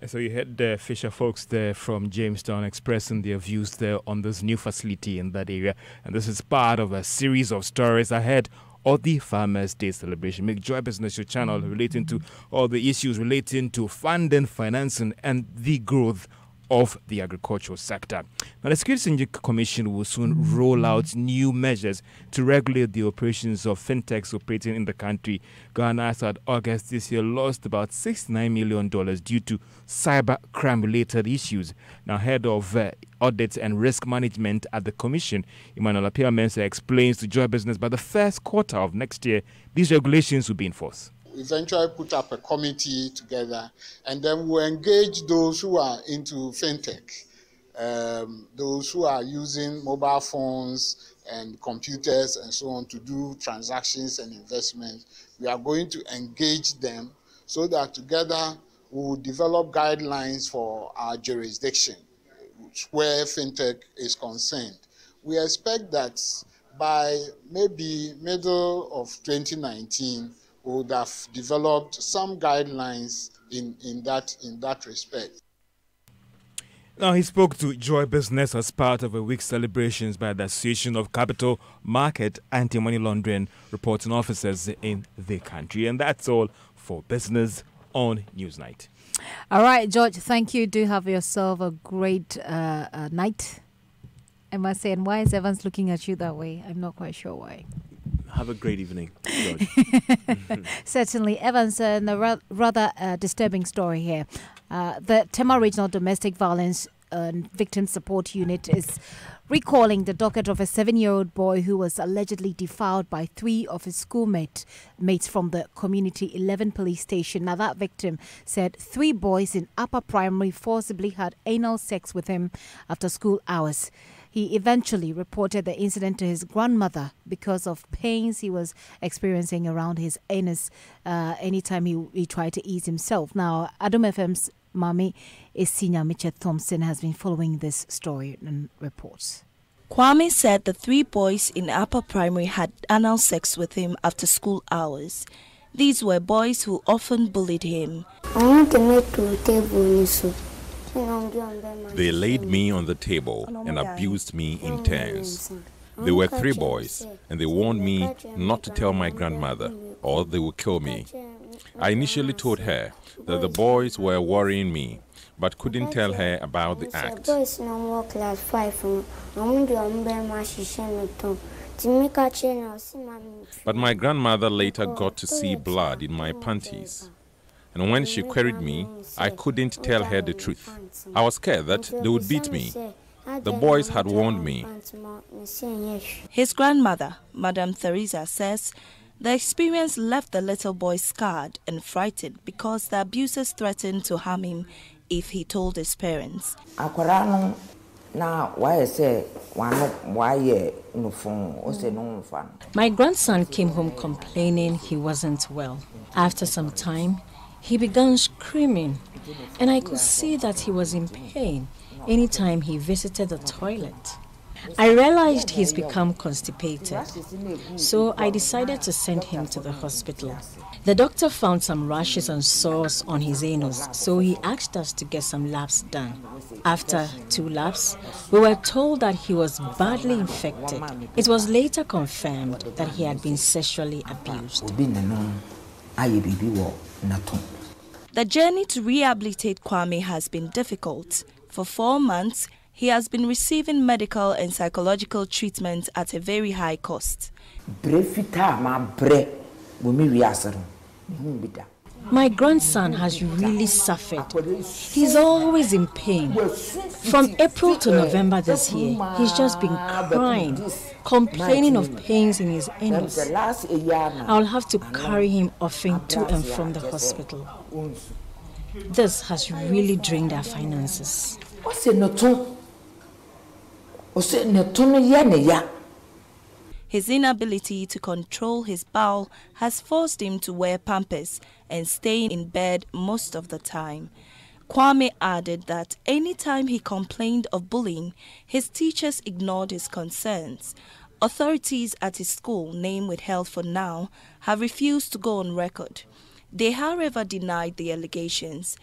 So you heard the fisher folks there from Jamestown expressing their views there on this new facility in that area. And this is part of a series of stories ahead of the Farmers' Day celebration. Make Joy Business your channel relating to all the issues relating to funding, financing, and the growth of the agricultural sector. Now, the Securities and Exchange Commission will soon roll out new measures to regulate the operations of fintechs operating in the country. Ghana, as at August this year, lost about $69 million due to cyber crime-related issues. Now, head of audit and risk management at the Commission, Emmanuel Appiah-Mensah, explains to Joy Business by the first quarter of next year, these regulations will be enforced. Eventually put up a committee together, and then we'll engage those who are into fintech, those who are using mobile phones and computers and so on to do transactions and investments. We are going to engage them so that together we will develop guidelines for our jurisdiction where fintech is concerned. We expect that by maybe middle of 2019, we would have developed some guidelines in that respect. Now, he spoke to Joy Business as part of a week's celebrations by the Association of Capital Market Anti-Money Laundering Reporting Officers in the country. And that's all for Business on Newsnight. All right, George, thank you. Do have yourself a great night. I must say, and why is Evans looking at you that way? I'm not quite sure why. Have a great evening, George. Certainly, Evans, a rather disturbing story here. The Tema Regional Domestic Violence Victim Support Unit is recalling the docket of a 7-year-old boy who was allegedly defiled by 3 of his schoolmates from the Community 11 police station. Now, that victim said 3 boys in upper primary forcibly had anal sex with him after school hours. He eventually reported the incident to his grandmother because of pains he was experiencing around his anus anytime he tried to ease himself. Now, Adom FM's Mami Isinya Mitchell Thompson has been following this story and reports. Kwame said the 3 boys in upper primary had anal sex with him after school hours. These were boys who often bullied him. They laid me on the table and abused me in turns. There were 3 boys, and they warned me not to tell my grandmother, or they would kill me. I initially told her that the boys were worrying me, but couldn't tell her about the act. But my grandmother later got to see blood in my panties. And when she queried me, I couldn't tell her the truth. I was scared that they would beat me. The boys had warned me. His grandmother, Madame Theresa, says the experience left the little boy scarred and frightened because the abusers threatened to harm him if he told his parents. My grandson came home complaining he wasn't well. After some time, he began screaming, and I could see that he was in pain anytime he visited the toilet. I realized he's become constipated, so I decided to send him to the hospital. The doctor found some rashes and sores on his anus, so he asked us to get some labs done. After 2 labs, we were told that he was badly infected. It was later confirmed that he had been sexually abused. The journey to rehabilitate Kwame has been difficult. For 4 months, he has been receiving medical and psychological treatment at a very high cost. My grandson has really suffered. He's always in pain. From April to November this year, he's just been crying, complaining of pains in his anus. I'll have to carry him often to and from the hospital. This has really drained our finances. His inability to control his bowel has forced him to wear pampers and stay in bed most of the time. Kwame added that any time he complained of bullying, his teachers ignored his concerns. Authorities at his school, named withheld for now, have refused to go on record. They, however, denied the allegations.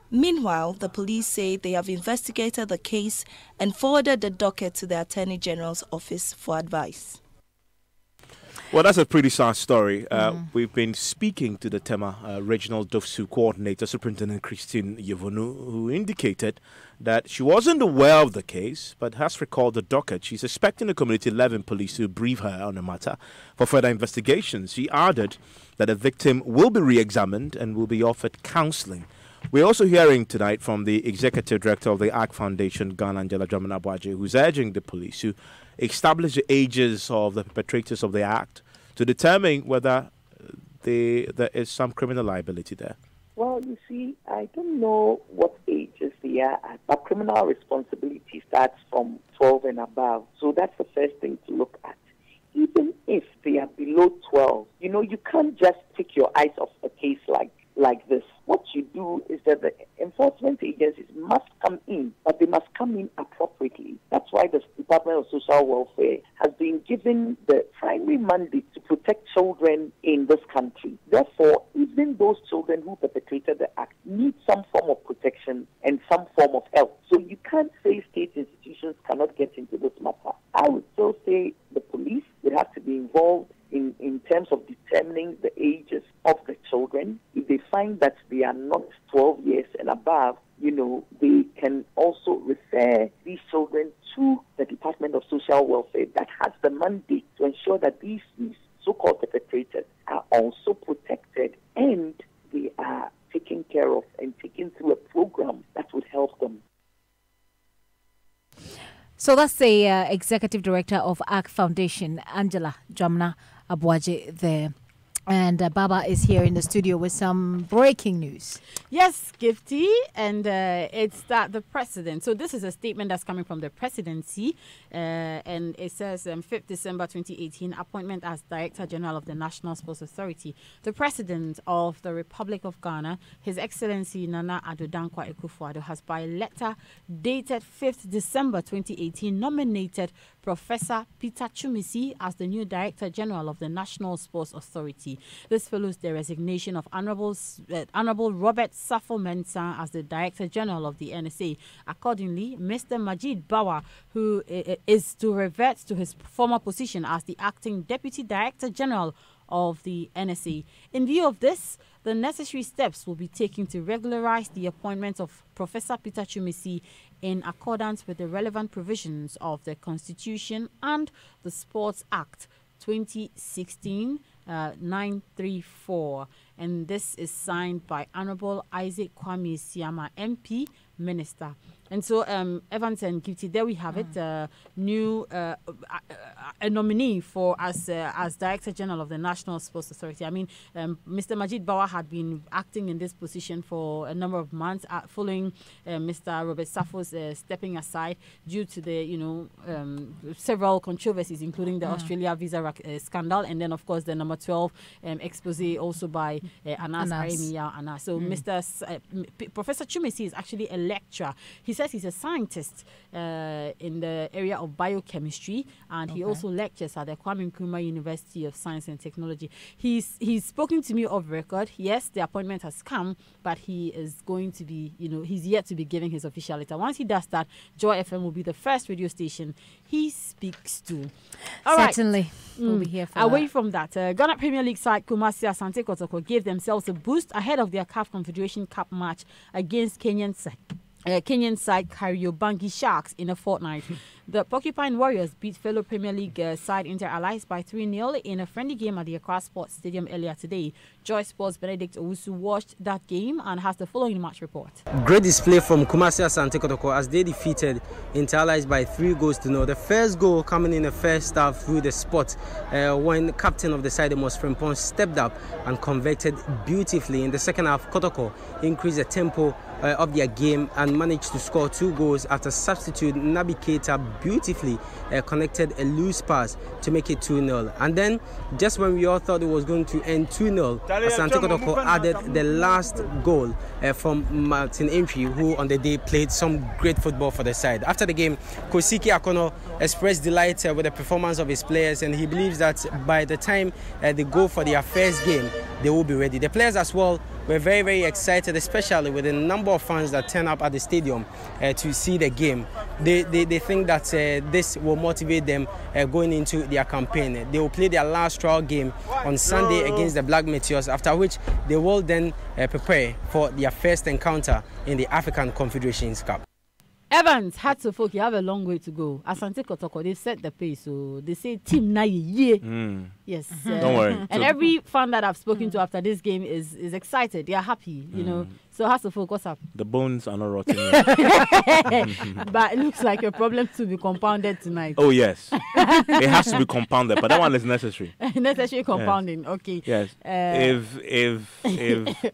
Meanwhile, the police say they have investigated the case and forwarded the docket to the Attorney General's office for advice. Well, that's a pretty sad story. We've been speaking to the Tema Regional DOFSU Coordinator, Superintendent Christine Yvonu, who indicated that she wasn't aware of the case, but has recalled the docket. She's expecting the Community 11 police to brief her on the matter for further investigations. She added that the victim will be re-examined and will be offered counseling. We're also hearing tonight from the Executive Director of the ACT Foundation, Ghana, Angela Dramana Abuaje, who's urging the police to establish the ages of the perpetrators of the act to determine whether there is some criminal liability there. Well, you see, I don't know what ages they are at, but criminal responsibility starts from 12 and above. So that's the first thing to look at. Even if they are below 12, you can't just take your eyes off a case like this. What you do is that the enforcement agencies must come in, but they must come in appropriately. That's why the Department of Social Welfare has been given the primary mandate to protect children in this country. Therefore, even those children who perpetrated the act need some form of protection and some form of help. So you can't say state institutions cannot get into this matter. I would still say the police would have to be involved in terms of determining the ages of the children. If they find that they are not 12 years and above, they can also refer these children to the Department of Social Welfare that has the mandate to ensure that these so-called perpetrators are also protected and they are taken care of and taken through a program that would help them. So that's the Executive Director of ACT Foundation, Angela Dramana Abuaje there. And Baba is here in the studio with some breaking news. Yes, Gifty, and it's that the president. So this is a statement that's coming from the presidency, and it says 5th December 2018, appointment as Director General of the National Sports Authority. The President of the Republic of Ghana, His Excellency Nana Addo Dankwa Akufo-Addo, has by letter dated 5th December 2018 nominated Professor Peter Chumisi as the new Director General of the National Sports Authority. NSA. This follows the resignation of Honorable Robert Safo-Mensah as the Director General of the NSA. Accordingly, Mr. Majid Bawa, who is to revert to his former position as the Acting Deputy Director General of the NSA. In view of this, the necessary steps will be taken to regularize the appointment of Professor Peter Twumasi in accordance with the relevant provisions of the Constitution and the Sports Act 2016 934. And this is signed by Honorable Isaac Kwame Siama, MP, Minister. And so, Evans and Gifty, there we have it. New a nominee for as Director General of the National Sports Authority. I mean, Mr. Majid Bawa had been acting in this position for a number of months following Mr. Robert Safo's stepping aside due to the several controversies, including the Australia visa scandal, and then of course the number 12 expose also by Anas Aremia. So Professor Twumasi is actually a lecturer. He says he's a scientist in the area of biochemistry, and he also lectures at the Kwame Nkrumah University of Science and Technology. He's spoken to me off record. Yes, the appointment has come, but he is going to be, he's yet to be giving his official letter. Once he does that, Joy FM will be the first radio station he speaks to. All Certainly. Right. We'll be here for Away that. from that, Ghana Premier League side Kumasi Asante Kotoko gave themselves a boost ahead of their CAF Confederation Cup match against Kenyan side Kariobangi Sharks in a fortnight. The Porcupine Warriors beat fellow Premier League side Inter Allies by 3-0 in a friendly game at the Accra Sports Stadium earlier today. Joy Sports' Benedict Owusu watched that game and has the following match report. Great display from Kumasi Asante Kotoko as they defeated Inter Allies by 3-0. The first goal coming in the first half through the spot when captain of the side, Amos Frimpong, stepped up and converted beautifully. In the second half, Kotoko increased the tempo of their game and managed to score 2 goals after substitute Nabi Keita beautifully connected a loose pass to make it 2-0. And then, just when we all thought it was going to end 2-0, Asante Kotoko added the last goal from Martin Entry, who on the day played some great football for the side. After the game, Kosiki Akono expressed delight with the performance of his players, and he believes that by the time they go for their first game, they will be ready. The players as well were very, very excited, especially with the number of fans that turn up at the stadium to see the game. They think that this will motivate them going into their campaign. They will play their last trial game on Sunday against the Black Meteors, after which they will then prepare for their first encounter in the African Confederations Cup. Evans, Hearts of Oak, you have a long way to go. Asante Kotoko, they've set the pace, so they say team na ye. Yes. Don't worry. And every fan that I've spoken to after this game is excited. They are happy, you know. So Hearts of Oak, what's up? The bones are not rotten. But it looks like a problem to be compounded tonight. Oh yes, it has to be compounded, but that one is necessary. Necessary compounding. Yes. Okay. Yes.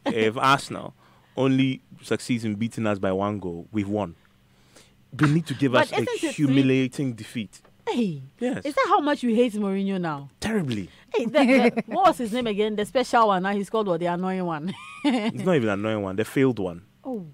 If Arsenal only succeeds in beating us by 1 goal, we've won. They need to give us a humiliating defeat. Hey, yes. Is that how much you hate Mourinho now? Terribly. Hey, what was his name again? The special one. Now he's called what? The annoying one. It's not even an annoying one. The failed one. Oh.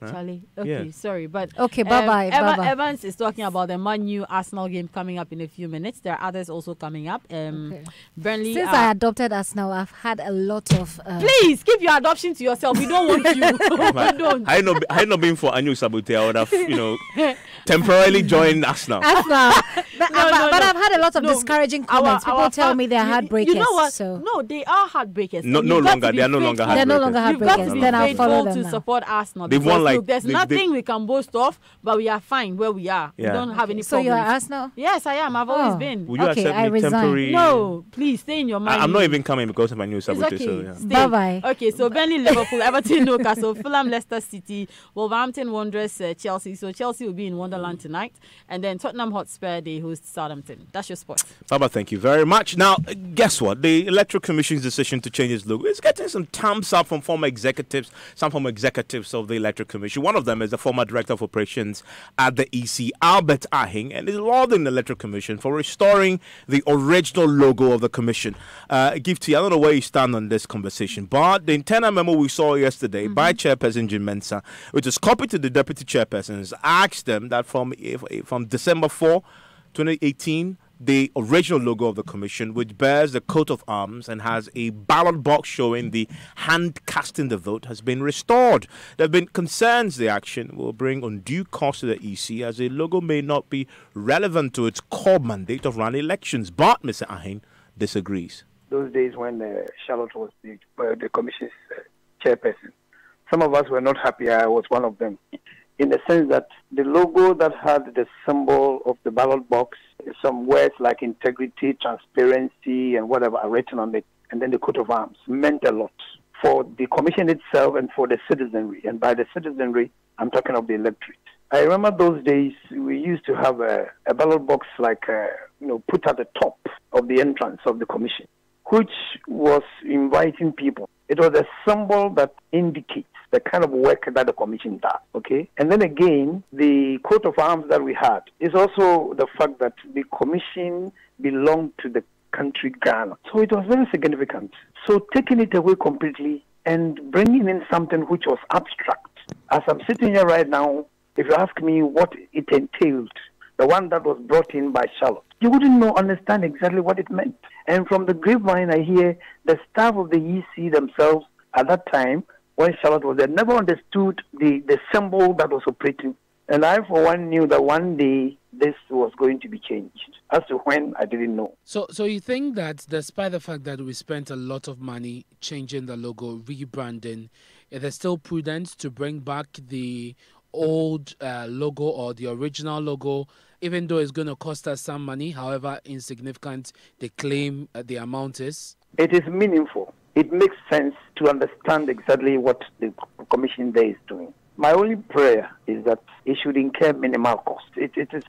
Huh? Charlie. Okay, sorry. But okay, bye-bye. Evans is talking about the Man U Arsenal game coming up in a few minutes. There are others also coming up. Burnley. Since I adopted Arsenal, I've had a lot of... Please, keep your adoption to yourself. We don't want you. We don't. I had not been for Anu Sabute, I would have, temporarily joined Arsenal. But I've had a lot of discouraging comments. People tell me they're heartbreakers. You know what? So. No, they are heartbreakers. No longer. They are no longer heartbreakers. They're no longer heartbreakers. Then I'll follow them to now. support Arsenal. They've won like... Look, there's nothing we can boast of, but we are fine where we are. Yeah. We don't have any So problems. you are Arsenal? Yes, I am. I've always been. Will you accept me temporary? No, please stay in your mind. I'm not even coming because of my new Sabute. Okay. So, yeah. Bye-bye. Okay, so Burnley, Liverpool, Everton, Newcastle, Fulham, Leicester City, Wolverhampton Wanderers, Chelsea. So Chelsea will be in Wonderland tonight. And then Tottenham Hotspur, they host Southampton. That's your sport. Baba, thank you very much. Now, guess what? The Electoral Commission's decision to change its logo is getting some thumbs up from former executives, some former executives of the Electoral Commission. One of them is the former Director of Operations at the EC, Albert Ahing, and is lauding the Electoral Commission for restoring the original logo of the Commission. Gifty, I don't know where you stand on this conversation, but the internal memo we saw yesterday by Chairperson Jim Mensah, which is copied to the Deputy Chairpersons, asked them that from December 4, 2018, the original logo of the commission, which bears the coat of arms and has a ballot box showing the hand casting the vote, has been restored. There have been concerns the action will bring undue cost to the EC, as a logo may not be relevant to its core mandate of running elections. But Mr. Ahin disagrees. Those days when Charlotte was the commission's chairperson, some of us were not happy. I was one of them, in the sense that the logo that had the symbol of the ballot box, some words like integrity, transparency, and whatever are written on it, and then the coat of arms, meant a lot for the commission itself and for the citizenry. And by the citizenry, I'm talking of the electorate. I remember those days we used to have a ballot box put at the top of the entrance of the commission, which was inviting people. It was a symbol that indicates the kind of work that the commission does, okay? And then again, the coat of arms that we had is also the fact that the commission belonged to the country Ghana. So it was very significant. So taking it away completely and bringing in something which was abstract. As I'm sitting here right now, if you ask me what it entailed, the one that was brought in by Charlotte, you wouldn't understand exactly what it meant. And from the grapevine, I hear the staff of the EC themselves at that time, when Charlotte was there, never understood the symbol that was operating. And I, for one, knew that one day this was going to be changed. As to when, I didn't know. So you think that despite the fact that we spent a lot of money changing the logo, rebranding, it is still prudent to bring back the old logo or the original logo, even though it's going to cost us some money, however insignificant they claim the amount is? It is meaningful. It makes sense to understand exactly what the commission there is doing. My only prayer is that it should incur minimal cost. It is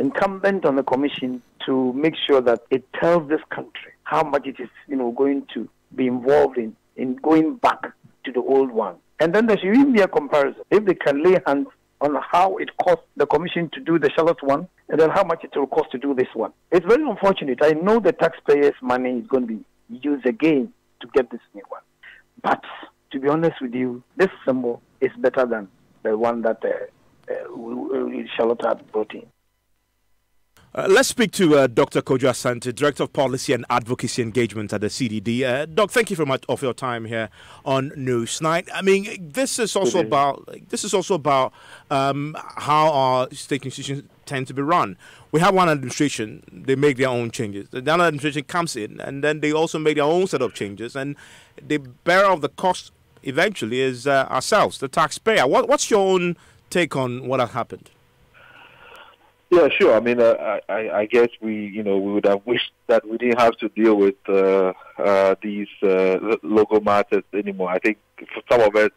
incumbent on the commission to make sure that it tells this country how much it is, going to be involved in going back to the old one. And then there should even be a comparison. If they can lay hands on how it cost the commission to do the Charlotte one, and then how much it will cost to do this one. It's very unfortunate. I know the taxpayers' money is going to be used again to get this new one. But to be honest with you, this symbol is better than the one that Charlotte had brought in. Let's speak to Dr. Kojo Asante, Director of Policy and Advocacy Engagement at the CDD. Doc, thank you very much for your time here on Newsnight. I mean, this is also about how our state institutions tend to be run. We have one administration; they make their own changes. The other administration comes in, and then they also make their own set of changes, and the bearer of the cost eventually is ourselves, the taxpayer. What's your own take on what has happened? Yeah, sure. I mean, I guess we would have wished that we didn't have to deal with these logo matters anymore. I think some of us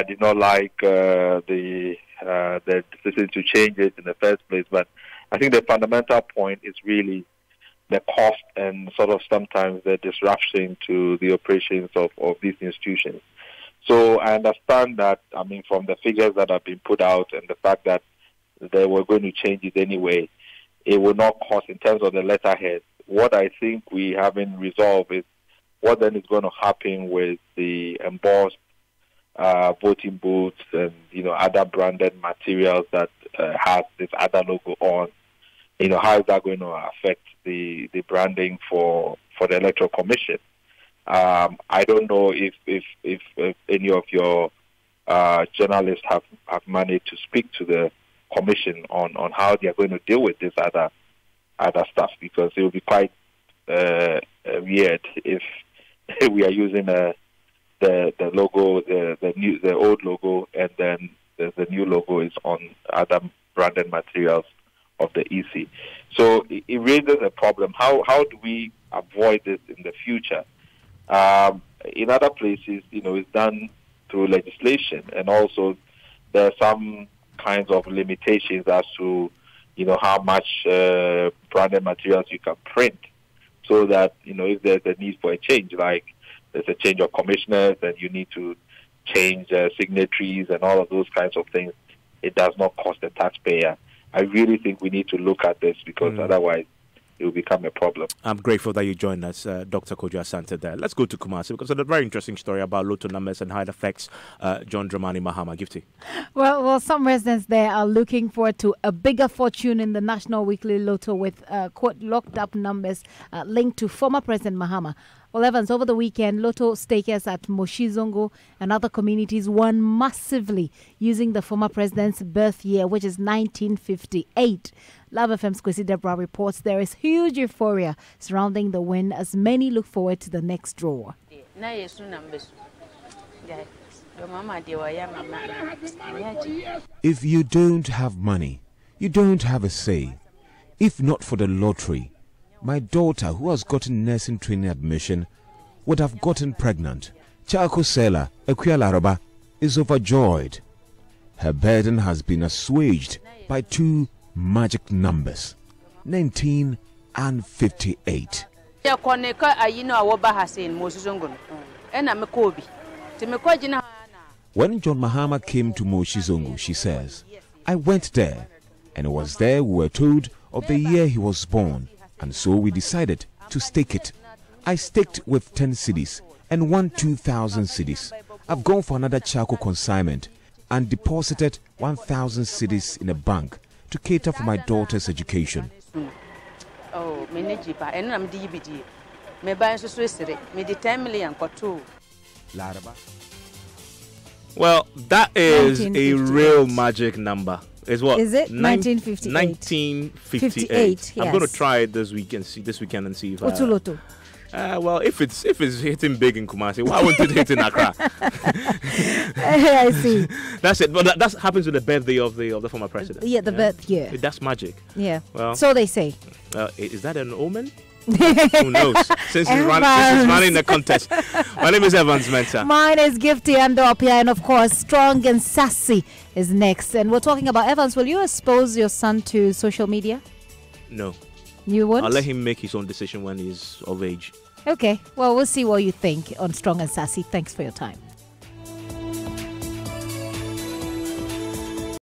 did not like the decision to change it in the first place. But I think the fundamental point is really the cost and sort of sometimes the disruption to the operations of these institutions. So I understand that, I mean, from the figures that have been put out and the fact that they were going to change it anyway, it will not cost in terms of the letterhead. What I think we haven't resolved is what then is going to happen with the embossed voting booths and, other branded materials that has this other logo on. How is that going to affect the branding for the Electoral Commission? I don't know if any of your journalists have managed to speak to the Commission on how they are going to deal with this other stuff, because it will be quite weird if we are using the logo, the old logo, and then the new logo is on other branded materials of the EC. So it raises a problem. How do we avoid this in the future? In other places, it's done through legislation, and also there are some kinds of limitations as to, how much branded materials you can print, so that, if there's a need for a change, like there's a change of commissioners and you need to change signatories and all of those kinds of things, it does not cost the taxpayer. I really think we need to look at this, because otherwise it will become a problem. I'm grateful that you joined us, Dr. Kojo Asante there. Let's go to Kumasi because it's a very interesting story about lotto numbers and how it affects John Dramani Mahama. Gifty. Well, some residents there are looking forward to a bigger fortune in the National Weekly Lotto with, quote, locked up numbers linked to former President Mahama. Well, Evans, over the weekend, Lotto stakers at Moshizongo and other communities won massively using the former president's birth year, which is 1958. Love FM's Kwesi Deborah reports there is huge euphoria surrounding the win as many look forward to the next draw. If you don't have money, you don't have a say. If not for the lottery, my daughter, who has gotten nursing training admission, would have gotten pregnant. Chako Sela Ekuya is overjoyed. Her burden has been assuaged by two magic numbers, 19 and 58. When John Mahama came to Moshizongo, she says, I went there, and it was there we were told of the year he was born, and so we decided to stake it. I staked with 10 cedis and won 2,000 cedis. I've gone for another Chako consignment and deposited 1,000 cedis in a bank to cater for my daughter's education. Well, that is a real magic number. Is what? Is it 1958? 1958. Yes. I'm going to try it this weekend and see if. Otuloto. Well, if it's hitting big in Kumasi, why won't it hit in Accra? I see. That's it. But that happens with the birthday of the former president. Yeah, the birth year. That's magic. Yeah. Well, so they say. Is that an omen? Who knows? Since he's running the contest. My name is Evans Mensah. Mine is Gifty Andopia, and of course, Strong and Sassy is next. And we're talking about Evans. Will you expose your son to social media? No. You won't? I'll let him make his own decision when he's of age. Okay. Well, we'll see what you think on Strong and Sassy. Thanks for your time.